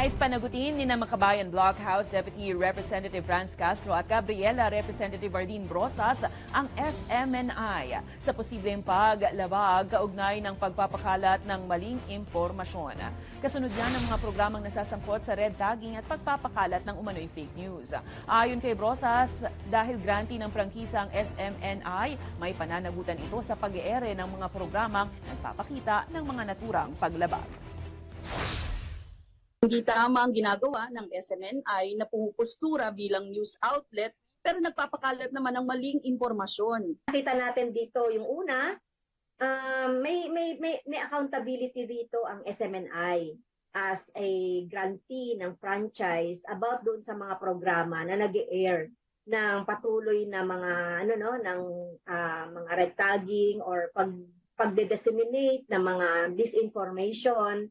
Nais panagutin ni Makabayan Blockhouse Deputy Representative Franz Castro at Gabriela Representative Ardine Brosas ang SMNI sa posibleng paglabag kaugnay ng pagpapakalat ng maling impormasyon. Kasunod yan ng mga programang nasasangkot sa red tagging at pagpapakalat ng umano'y fake news. Ayon kay Brosas, dahil grantee ng prangkisa ang SMNI, may pananagutan ito sa pag-eere ng mga programang nagpapakita ng mga naturang paglabag. Hindi tama ang ginagawa ng SMNI na pumupostura bilang news outlet pero nagpapakalat naman ng maling impormasyon. Nakita natin dito yung una, may accountability dito ang SMNI as a grantee ng franchise about doon sa mga programa na nag-air ng patuloy na mga mga red tagging or pagde-disseminate ng mga disinformation